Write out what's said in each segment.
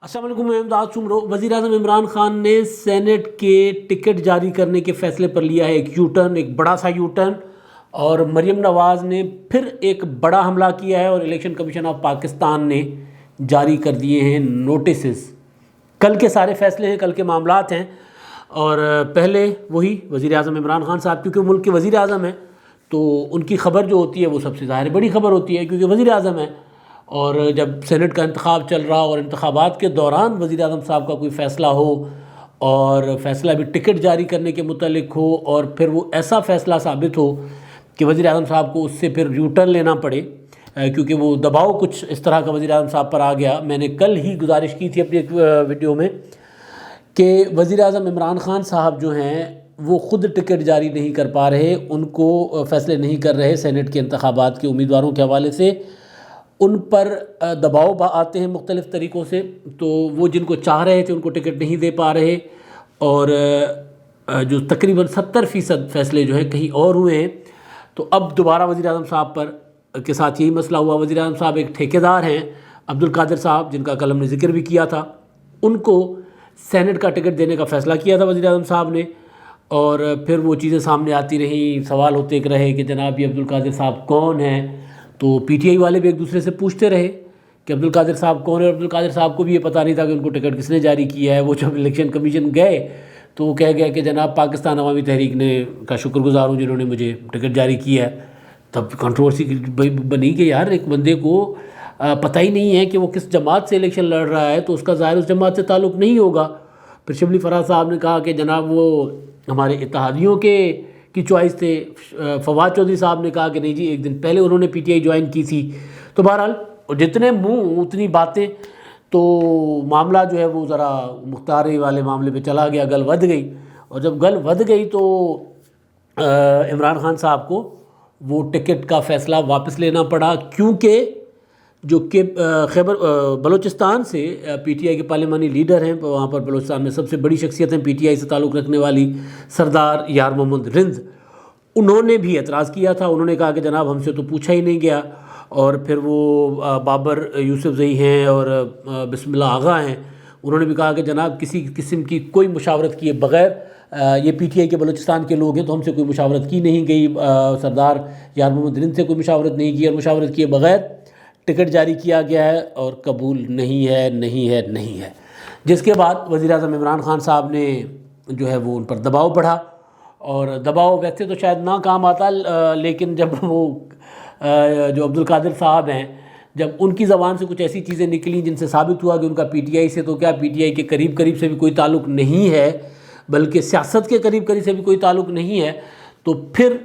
السلام علیکم، میں امداد سمرو۔ وزیر اعظم عمران خان نے سینٹ کے ٹکٹ جاری کرنے کے فیصلے پر لیا ہے ایک یو ٹرن، ایک بڑا سا یو ٹرن، اور مریم نواز نے پھر ایک بڑا حملہ کیا ہے اور الیکشن کمیشن آف پاکستان نے جاری کر دیے ہیں نوٹسز۔ کل کے سارے فیصلے ہیں، کل کے معاملات ہیں، اور پہلے وہی وزیر اعظم عمران خان صاحب، کیونکہ ملک کے وزیر اعظم ہیں تو ان کی خبر جو ہوتی ہے وہ سب سے ظاہر بڑی خبر ہوتی ہے، کیونکہ وزیر اعظم ہے۔ اور جب سینٹ کا انتخاب چل رہا اور انتخابات کے دوران وزیر اعظم صاحب کا کوئی فیصلہ ہو، اور فیصلہ بھی ٹکٹ جاری کرنے کے متعلق ہو، اور پھر وہ ایسا فیصلہ ثابت ہو کہ وزیر اعظم صاحب کو اس سے پھر یو ٹرن لینا پڑے، کیونکہ وہ دباؤ کچھ اس طرح کا وزیر اعظم صاحب پر آ گیا۔ میں نے کل ہی گزارش کی تھی اپنی ایک ویڈیو میں کہ وزیر اعظم عمران خان صاحب جو ہیں وہ خود ٹکٹ جاری نہیں کر پا رہے، ان کو فیصلے نہیں کر رہے سینٹ کے انتخابات کے امیدواروں کے حوالے سے، ان پر دباؤ آتے ہیں مختلف طریقوں سے، تو وہ جن کو چاہ رہے تھے ان کو ٹکٹ نہیں دے پا رہے، اور جو تقریباً 70% فیصلے جو ہیں کہیں اور ہوئے ہیں۔ تو اب دوبارہ وزیر اعظم صاحب کے ساتھ یہی مسئلہ ہوا۔ وزیر اعظم صاحب ایک ٹھیکیدار ہیں عبدالقادر صاحب، جن کا کل ہم نے ذکر بھی کیا تھا، ان کو سینٹ کا ٹکٹ دینے کا فیصلہ کیا تھا وزیر اعظم صاحب نے، اور پھر وہ چیزیں سامنے آتی رہیں، سوال ہوتے رہے کہ جناب یہ عبدالقادر صاحب کون ہیں، تو پی ٹی آئی والے بھی ایک دوسرے سے پوچھتے رہے کہ عبدالقادر صاحب کون ہے، اور عبدالقادر صاحب کو بھی یہ پتہ نہیں تھا کہ ان کو ٹکٹ کس نے جاری کیا ہے۔ وہ جب الیکشن کمیشن گئے تو وہ کہہ گیا کہ جناب پاکستان عوامی تحریک نے کا شکر گزار ہوں جنہوں نے مجھے ٹکٹ جاری کیا ہے۔ تب کنٹروورسی بنی کہ یار ایک بندے کو پتہ ہی نہیں ہے کہ وہ کس جماعت سے الیکشن لڑ رہا ہے، تو اس کا ظاہر اس جماعت سے تعلق نہیں ہوگا۔ پھر شبلی فراز صاحب نے کہا کہ جناب وہ ہمارے اتحادیوں کی چوائس تھے۔ فواد چودھری صاحب نے کہا کہ نہیں جی، ایک دن پہلے انہوں نے پی ٹی آئی جوائن کی تھی۔ تو بہرحال جتنے منہ اتنی باتیں، تو معاملہ جو ہے وہ ذرا مختاری والے معاملے پہ چلا گیا، گل ودھ گئی، اور جب گل ودھ گئی تو عمران خان صاحب کو وہ ٹکٹ کا فیصلہ واپس لینا پڑا، کیونکہ جو کہ خیبر بلوچستان سے پی ٹی آئی کے پارلیمانی لیڈر ہیں، وہاں پر بلوچستان میں سب سے بڑی شخصیت ہیں پی ٹی آئی سے تعلق رکھنے والی سردار یار محمد رند، انہوں نے بھی اعتراض کیا تھا۔ انہوں نے کہا کہ جناب ہم سے تو پوچھا ہی نہیں گیا، اور پھر وہ بابر یوسف زئی ہیں اور بسم اللہ آغا ہیں، انہوں نے بھی کہا کہ جناب کسی قسم کی کوئی مشاورت کیے بغیر، یہ پی ٹی آئی کے بلوچستان کے لوگ ہیں تو ہم سے کوئی مشاورت کی نہیں گئی، سردار یار محمد رند سے کوئی مشاورت نہیں کی، اور مشاورت کیے بغیر ٹکٹ جاری کیا گیا ہے، اور قبول نہیں ہے، نہیں ہے، نہیں ہے۔ جس کے بعد وزیر اعظم عمران خان صاحب نے جو ہے وہ ان پر دباؤ بڑھا، اور دباؤ ویسے تو شاید نہ کام آتا، لیکن جب وہ جو عبدالقادر صاحب ہیں، جب ان کی زبان سے کچھ ایسی چیزیں نکلیں جن سے ثابت ہوا کہ ان کا پی ٹی آئی سے تو کیا پی ٹی آئی کے قریب سے بھی کوئی تعلق نہیں ہے، بلکہ سیاست کے قریب سے بھی کوئی تعلق نہیں ہے، تو پھر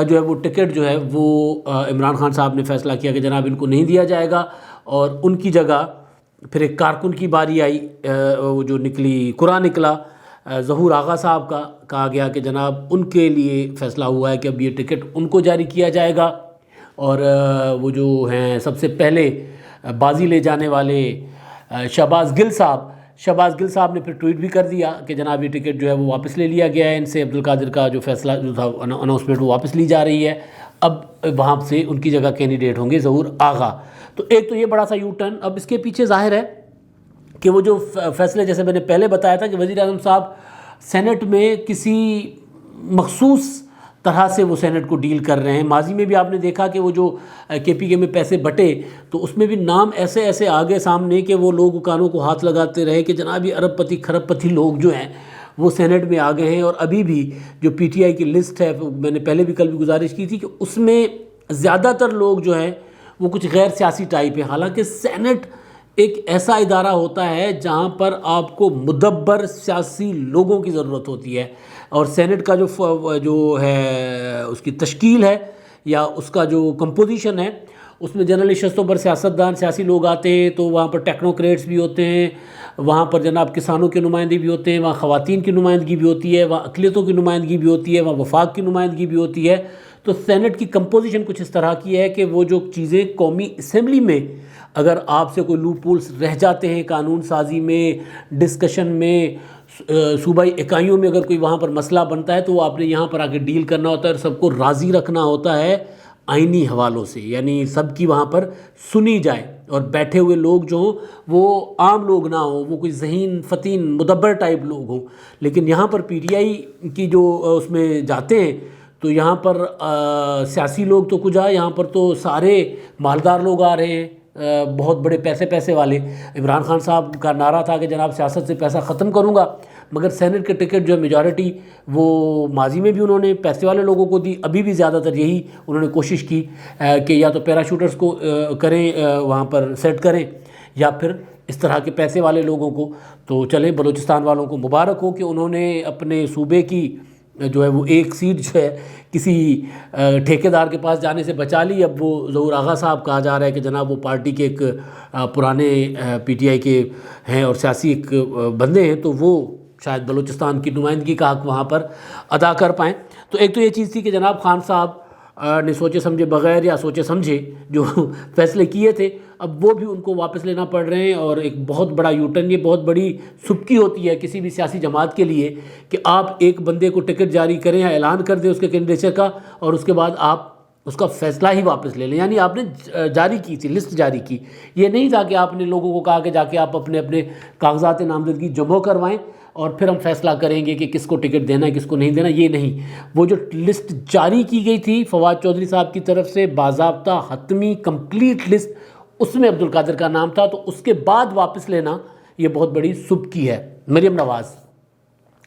جو ہے وہ ٹکٹ جو ہے وہ عمران خان صاحب نے فیصلہ کیا کہ جناب ان کو نہیں دیا جائے گا، اور ان کی جگہ پھر ایک کارکن کی باری آئی، وہ جو قرآن نکلا ظہور آغا صاحب کا، کہا گیا کہ جناب ان کے لیے فیصلہ ہوا ہے کہ اب یہ ٹکٹ ان کو جاری کیا جائے گا، اور وہ جو ہیں سب سے پہلے بازی لے جانے والے شہباز گل صاحب نے پھر ٹویٹ بھی کر دیا کہ جناب یہ ٹکٹ جو ہے وہ واپس لے لیا گیا ہے، ان سے عبدالقادر کا جو فیصلہ جو تھا اناؤنسمنٹ وہ واپس لی جا رہی ہے، اب وہاں سے ان کی جگہ کینڈیڈیٹ ہوں گے ظہور آغا۔ تو ایک تو یہ بڑا سا یو ٹرن۔ اب اس کے پیچھے ظاہر ہے کہ وہ جو فیصلے، جیسے میں نے پہلے بتایا تھا کہ وزیر اعظم صاحب سینٹ میں کسی مخصوص طرح سے وہ سینٹ کو ڈیل کر رہے ہیں۔ ماضی میں بھی آپ نے دیکھا کہ وہ جو کے پی کے میں پیسے بٹے، تو اس میں بھی نام ایسے آگے سامنے کہ وہ لوگ کانوں کو ہاتھ لگاتے رہے کہ جناب یہ ارب پتی کھرب پتی لوگ جو ہیں وہ سینٹ میں آ گئے ہیں، اور ابھی بھی جو پی ٹی آئی کی لسٹ ہے، میں نے پہلے بھی کل بھی گزارش کی تھی کہ اس میں زیادہ تر لوگ جو ہیں وہ کچھ غیر سیاسی ٹائپ ہیں، حالانکہ سینٹ ایک ایسا ادارہ ہوتا ہے جہاں پر آپ کو مدبر سیاسی لوگوں کی ضرورت ہوتی ہے، اور سینٹ کا جو ہے اس کی تشکیل ہے یا اس کا جو کمپوزیشن ہے، اس میں جنرل نشستوں پر سیاستدان سیاسی لوگ آتے ہیں، تو وہاں پر ٹیکنوکریٹس بھی ہوتے ہیں، وہاں پر جناب کسانوں کے نمائندے بھی ہوتے ہیں، وہاں خواتین کی نمائندگی بھی ہوتی ہے، وہاں اقلیتوں کی نمائندگی بھی ہوتی ہے، وہاں وفاق کی نمائندگی بھی ہوتی ہے۔ تو سینٹ کی کمپوزیشن کچھ اس طرح کی ہے کہ وہ جو چیزیں قومی اسمبلی میں اگر آپ سے کوئی لوپ ہولز رہ جاتے ہیں قانون سازی میں، ڈسکشن میں، صوبائی اکائیوں میں اگر کوئی وہاں پر مسئلہ بنتا ہے، تو وہ آپ نے یہاں پر آ کے ڈیل کرنا ہوتا ہے، اور سب کو راضی رکھنا ہوتا ہے آئینی حوالوں سے، یعنی سب کی وہاں پر سنی جائے، اور بیٹھے ہوئے لوگ جو ہوں وہ عام لوگ نہ ہوں، وہ کوئی ذہین فتین مدبر ٹائپ لوگ ہوں. لیکن یہاں پر پی ٹی آئی کی جو اس میں جاتے ہیں تو یہاں پر سیاسی لوگ تو کچھ یہاں پر تو سارے مالدار لوگ آ رہے ہیں، بہت بڑے پیسے والے. عمران خان صاحب کا نعرہ تھا کہ جناب سیاست سے پیسہ ختم کروں گا، مگر سینٹ کے ٹکٹ جو ہے میجورٹی وہ ماضی میں بھی انہوں نے پیسے والے لوگوں کو دی، ابھی بھی زیادہ تر یہی انہوں نے کوشش کی کہ یا تو پیراشوٹرز کو کریں وہاں پر سیٹ کریں یا پھر اس طرح کے پیسے والے لوگوں کو. تو چلیں بلوچستان والوں کو مبارک ہو کہ انہوں نے اپنے صوبے کی جو ہے وہ ایک سیٹ جو ہے کسی ٹھیکیدار کے پاس جانے سے بچا لی. اب وہ ظہور آغا صاحب کہا جا رہا ہے کہ جناب وہ پارٹی کے ایک پرانے پی ٹی آئی کے ہیں اور سیاسی ایک بندے ہیں، تو وہ شاید بلوچستان کی نمائندگی کا حق وہاں پر ادا کر پائیں. تو ایک تو یہ چیز تھی کہ جناب خان صاحب نے سوچے سمجھے بغیر یا سوچے سمجھے جو فیصلے کیے تھے اب وہ بھی ان کو واپس لینا پڑ رہے ہیں. اور ایک بہت بڑا یوٹرن، یہ بہت بڑی سبکی ہوتی ہے کسی بھی سیاسی جماعت کے لیے کہ آپ ایک بندے کو ٹکٹ جاری کریں یا اعلان کر دیں اس کے کینڈیڈیچر کا اور اس کے بعد آپ اس کا فیصلہ ہی واپس لے لیں. یعنی آپ نے جاری کی تھی، لسٹ جاری کی، یہ نہیں تھا کہ آپ نے لوگوں کو کہا کہ جا کے آپ اپنے اپنے کاغذات نامزدگی جمع کروائیں اور پھر ہم فیصلہ کریں گے کہ کس کو ٹکٹ دینا ہے کس کو نہیں دینا. یہ نہیں، وہ جو لسٹ جاری کی گئی تھی فواد چودھری صاحب کی طرف سے، باضابطہ حتمی کمپلیٹ لسٹ، اس میں عبدالقادر کا نام تھا. تو اس کے بعد واپس لینا یہ بہت بڑی سبکی ہے. مریم نواز،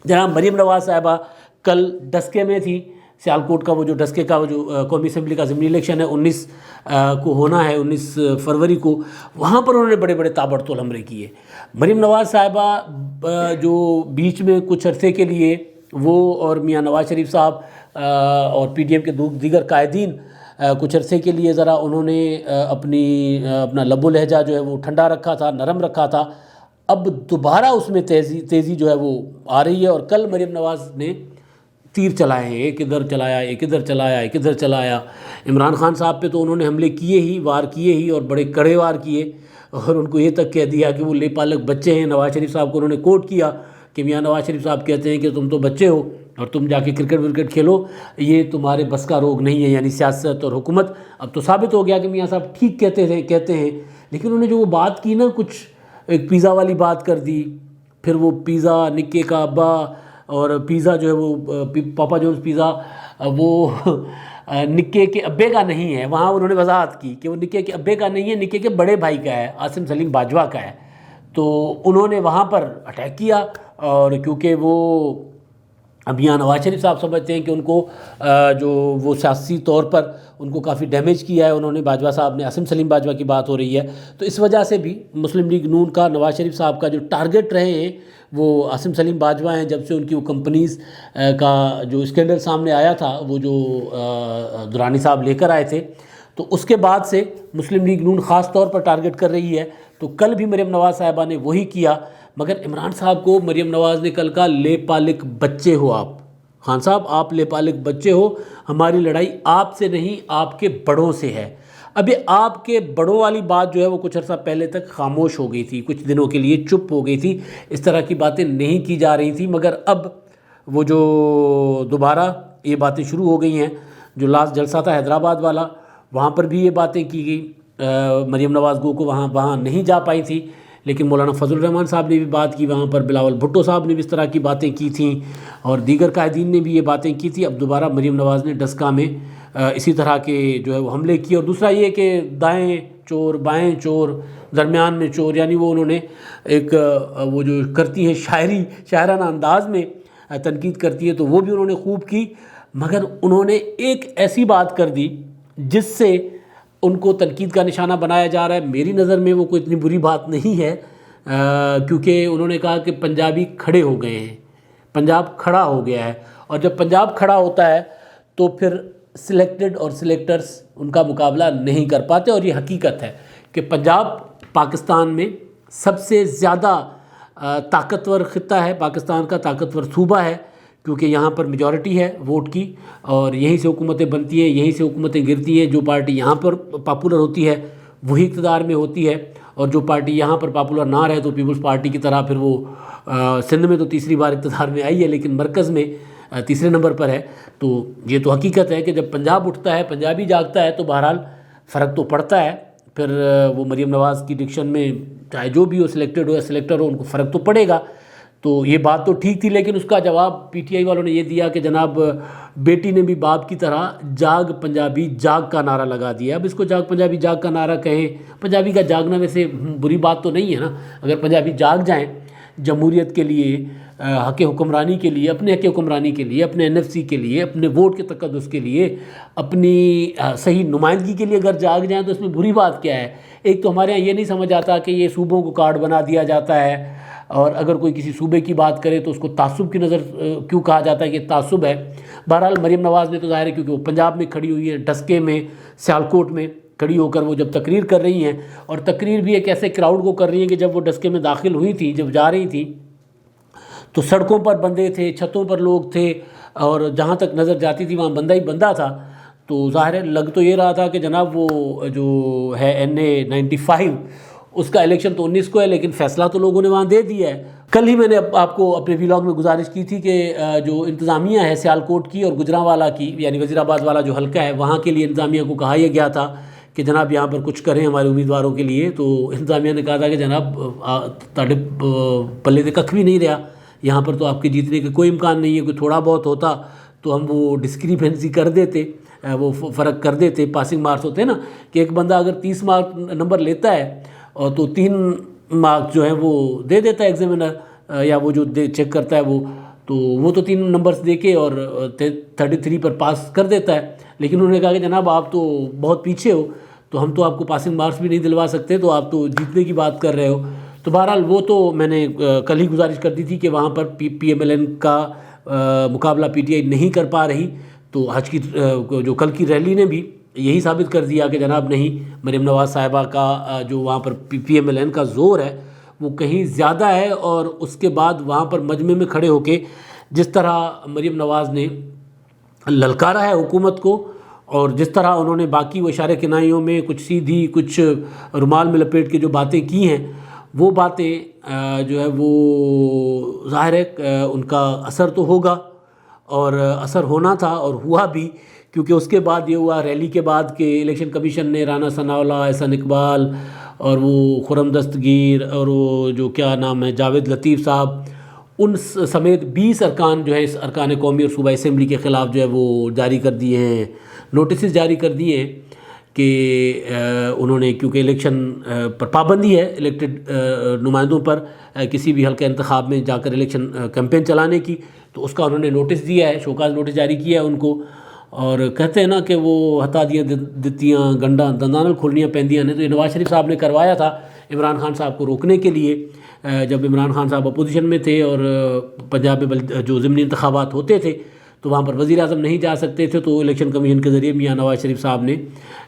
جناب مریم نواز صاحبہ کل ڈسکے میں تھی، سیالکوٹ کا وہ جو ڈسکے کا وہ جو قومی اسمبلی کا ضمنی الیکشن ہے 19 کو ہونا ہے، 19 فروری کو، وہاں پر انہوں نے بڑے بڑے تابڑتوڑ حملے کیے. مریم نواز صاحبہ جو بیچ میں کچھ عرصے کے لیے وہ اور میاں نواز شریف صاحب اور پی ڈی ایم کے دیگر قائدین کچھ عرصے کے لیے ذرا انہوں نے اپنا لب و لہجہ جو ہے وہ ٹھنڈا رکھا تھا، نرم رکھا تھا. اب دوبارہ اس میں تیزی جو ہے وہ آ رہی ہے. اور کل مریم نواز نے تیر چلائے ہیں، ایک ادھر چلایا ایک ادھر چلایا ایک ادھر چلایا. عمران خان صاحب پہ تو انہوں نے حملے کیے ہی، وار کیے ہی، اور بڑے کڑے وار کیے، اور ان کو یہ تک کہہ دیا کہ وہ لے پالک بچے ہیں. نواز شریف صاحب کو انہوں نے کوٹ کیا کہ میاں نواز شریف صاحب کہتے ہیں کہ تم تو بچے ہو اور تم جا کے کرکٹ کھیلو، یہ تمہارے بس کا روگ نہیں ہے. یعنی سیاست اور حکومت اب تو ثابت ہو گیا کہ میاں صاحب ٹھیک کہتے ہیں. لیکن انہوں نے جو وہ بات کی نا، کچھ ایک پیزا والی بات کر دی، پھر وہ پیزا نکے کا ابا، اور پیزا جو ہے وہ پاپا جونز پیزا وہ نکے کے ابے کا نہیں ہے. وہاں انہوں نے وضاحت کی کہ وہ نکے کے ابے کا نہیں ہے، نکے کے بڑے بھائی کا ہے، عاصم سلیم باجوہ کا ہے. تو انہوں نے وہاں پر اٹیک کیا، اور کیونکہ وہ اب یہاں نواز شریف صاحب سمجھتے ہیں کہ ان کو جو وہ سیاسی طور پر ان کو کافی ڈیمیج کیا ہے انہوں نے، باجوہ صاحب نے، عاصم سلیم باجوہ کی بات ہو رہی ہے. تو اس وجہ سے بھی مسلم لیگ نون کا نواز شریف صاحب کا جو ٹارگٹ رہے ہیں وہ عاصم سلیم باجوہ ہیں. جب سے ان کی وہ کمپنیز کا جو اسکینڈل سامنے آیا تھا، وہ جو درانی صاحب لے کر آئے تھے، تو اس کے بعد سے مسلم لیگ نون خاص طور پر ٹارگٹ کر رہی ہے. تو کل بھی مریم نواز صاحبہ نے وہی کیا، مگر عمران صاحب کو مریم نواز نے کل کہا لے پالک بچے ہو آپ، خان صاحب آپ لے پالک بچے ہو، ہماری لڑائی آپ سے نہیں آپ کے بڑوں سے ہے. اب یہ آپ کے بڑوں والی بات جو ہے وہ کچھ عرصہ پہلے تک خاموش ہو گئی تھی، کچھ دنوں کے لیے چپ ہو گئی تھی، اس طرح کی باتیں نہیں کی جا رہی تھی. مگر اب وہ جو دوبارہ یہ باتیں شروع ہو گئی ہیں، جو لاسٹ جلسہ تھا حیدرآباد والا، وہاں پر بھی یہ باتیں کی گئی. مریم نواز گو کو وہاں نہیں جا پائی تھی، لیکن مولانا فضل الرحمان صاحب نے بھی بات کی وہاں پر، بلاول بھٹو صاحب نے بھی اس طرح کی باتیں کی تھیں، اور دیگر قائدین نے بھی یہ باتیں کی تھی. اب دوبارہ مریم نواز نے ڈسکا میں اسی طرح کے جو ہے وہ حملے کیے. اور دوسرا یہ کہ دائیں چور بائیں چور درمیان میں چور، یعنی وہ انہوں نے ایک وہ جو کرتی ہیں شاعرانہ انداز میں تنقید کرتی ہے، تو وہ بھی انہوں نے خوب کی. مگر انہوں نے ایک ایسی بات کر دی جس سے ان کو تنقید کا نشانہ بنایا جا رہا ہے. میری نظر میں وہ کوئی اتنی بری بات نہیں ہے، کیونکہ انہوں نے کہا کہ پنجابی کھڑے ہو گئے ہیں، پنجاب کھڑا ہو گیا ہے. اور جب پنجاب کھڑا ہوتا ہے تو پھر سلیکٹڈ اور سلیکٹرز ان کا مقابلہ نہیں کر پاتے. اور یہ حقیقت ہے کہ پنجاب پاکستان میں سب سے زیادہ طاقتور خطہ ہے، پاکستان کا طاقتور صوبہ ہے، کیونکہ یہاں پر میجورٹی ہے ووٹ کی، اور یہیں سے حکومتیں بنتی ہیں، یہیں سے حکومتیں گرتی ہیں. جو پارٹی یہاں پر پاپولر ہوتی ہے وہی اقتدار میں ہوتی ہے، اور جو پارٹی یہاں پر پاپولر نہ رہے تو پیپلز پارٹی کی طرح پھر وہ سندھ میں تو تیسری بار اقتدار میں آئی ہے لیکن مرکز میں تیسرے نمبر پر ہے. تو یہ تو حقیقت ہے کہ جب پنجاب اٹھتا ہے، پنجابی جاگتا ہے، تو بہرحال فرق تو پڑتا ہے. پھر وہ مریم نواز کی ڈکشن میں چاہے جو بھی ہو، سلیکٹڈ ہو یا سلیکٹر ہو، ان کو فرق تو پڑے گا. تو یہ بات تو ٹھیک تھی، لیکن اس کا جواب پی ٹی آئی والوں نے یہ دیا کہ جناب بیٹی نے بھی باپ کی طرح جاگ پنجابی جاگ کا نعرہ لگا دیا. اب اس کو جاگ پنجابی جاگ کا نعرہ کہیں، پنجابی کا جاگنا ویسے بری بات تو نہیں ہے نا. اگر پنجابی جاگ جائیں جمہوریت کے لیے، حق حکمرانی کے لیے، اپنے حق حکمرانی کے لیے، اپنے این ایف سی کے لیے، اپنے ووٹ کے تقدس کے لیے، اپنی صحیح نمائندگی کے لیے اگر جاگ جائیں تو اس میں بری بات کیا ہے؟ ایک تو ہمارے یہاں یہ نہیں سمجھ آتا کہ یہ صوبوں کو کارڈ بنا دیا جاتا ہے، اور اگر کوئی کسی صوبے کی بات کرے تو اس کو تعصب کی نظر کیوں کہا جاتا ہے کہ تعصب ہے. بہرحال مریم نواز نے تو ظاہر ہے کیونکہ وہ پنجاب میں کھڑی ہوئی ہے، ڈسکے میں، سیالکوٹ میں کھڑی ہو کر وہ جب تقریر کر رہی ہیں، اور تقریر بھی ایک ایسے کراؤڈ کو کر رہی ہیں کہ جب وہ ڈسکے میں داخل ہوئی تھیں، جب جا رہی تھیں تو سڑکوں پر بندے تھے، چھتوں پر لوگ تھے، اور جہاں تک نظر جاتی تھی وہاں بندہ ہی بندہ تھا. تو ظاہر ہے لگ تو یہ رہا تھا کہ جناب وہ جو ہے NA-95 اس کا الیکشن تو 19 کو ہے، لیکن فیصلہ تو لوگوں نے وہاں دے دیا ہے. کل ہی میں نے آپ کو اپنے ویلاگ میں گزارش کی تھی کہ جو انتظامیہ ہے سیالکوٹ کی اور گجرانوالہ کی، یعنی وزیر آباد والا جو حلقہ ہے، وہاں کے لیے انتظامیہ کو کہا یہ گیا تھا کہ جناب یہاں پر کچھ کریں ہمارے امیدواروں کے لیے. تو انتظامیہ نے کہا تھا کہ جناب تاڑے پلے دے ککھ بھی نہیں رہا، یہاں پر تو آپ کے جیتنے کا کوئی امکان نہیں ہے. کوئی تھوڑا بہت ہوتا تو ہم وہ ڈسکریپنسی کر دیتے، وہ فرق کر دیتے. پاسنگ مارکس ہوتے ہیں نا، کہ ایک بندہ اگر 30 مارک نمبر لیتا ہے اور تو 3 مارک جو ہے وہ دے دیتا ہے ایگزامینر، یا وہ جو چیک کرتا ہے وہ تو 3 نمبرز دے کے اور 33 پر پاس کر دیتا ہے. لیکن انہوں نے کہا کہ جناب آپ تو بہت پیچھے ہو، تو ہم تو آپ کو پاسنگ مارکس بھی نہیں دلوا سکتے، تو آپ تو جیتنے کی بات کر رہے ہو. تو بہرحال وہ تو میں نے کل ہی گزارش کر دی تھی کہ وہاں پر پی ایم ایل این کا مقابلہ پی ٹی آئی نہیں کر پا رہی. تو آج کی جو کل کی ریلی نے بھی یہی ثابت کر دیا کہ جناب نہیں، مریم نواز صاحبہ کا جو وہاں پر پی ایم ایل این کا زور ہے وہ کہیں زیادہ ہے. اور اس کے بعد وہاں پر مجمع میں کھڑے ہو کے جس طرح مریم نواز نے للکارا ہے حکومت کو، اور جس طرح انہوں نے باقی وہ اشارے کنائیوں میں کچھ سیدھی کچھ رومال میں لپیٹ کے جو باتیں کی ہیں، وہ باتیں جو ہے وہ ظاہر ہے ان کا اثر تو ہوگا، اور اثر ہونا تھا اور ہوا بھی. کیونکہ اس کے بعد یہ ہوا ریلی کے بعد کہ الیکشن کمیشن نے رانا ثناءاللہ، احسن اقبال اور وہ خرم دستگیر اور وہ جو کیا نام ہے جاوید لطیف صاحب، ان سمیت 20 ارکان جو ہے اس ارکان قومی اور صوبہ اسمبلی کے خلاف جو ہے وہ جاری کر دیے ہیں، نوٹسز جاری کر دیے ہیں کہ انہوں نے، کیونکہ الیکشن پر پابندی ہے الیکٹڈ نمائندوں پر کسی بھی حلقہ انتخاب میں جا کر الیکشن کیمپین چلانے کی، تو اس کا انہوں نے نوٹس دیا ہے، شوکاز نوٹس جاری کیا ہے ان کو. اور کہتے ہیں نا کہ وہ ہتا دیاں دتیاں گنڈاں دندانل کھلنیاں پہندیاں نے. تو یہ نواز شریف صاحب نے کروایا تھا عمران خان صاحب کو روکنے کے لیے، جب عمران خان صاحب اپوزیشن میں تھے اور پنجاب میں جو ضمنی انتخابات ہوتے تھے تو وہاں پر وزیر اعظم نہیں جا سکتے تھے. تو الیکشن کمیشن کے ذریعے میاں نواز شریف صاحب نے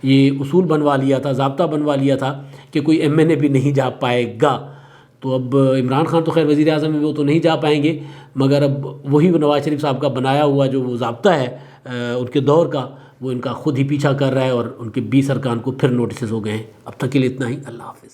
یہ اصول بنوا لیا تھا، ضابطہ بنوا لیا تھا کہ کوئی ایم این اے بھی نہیں جا پائے گا. تو اب عمران خان تو خیر وزیر اعظم میں وہ تو نہیں جا پائیں گے، مگر اب وہی نواز شریف صاحب کا بنایا ہوا جو وہ ضابطہ ہے ان کے دور کا، وہ ان کا خود ہی پیچھا کر رہا ہے، اور ان کے 20 ارکان کو پھر نوٹسز ہو گئے ہیں. اب تک کے لیے اتنا ہی. اللہ حافظ.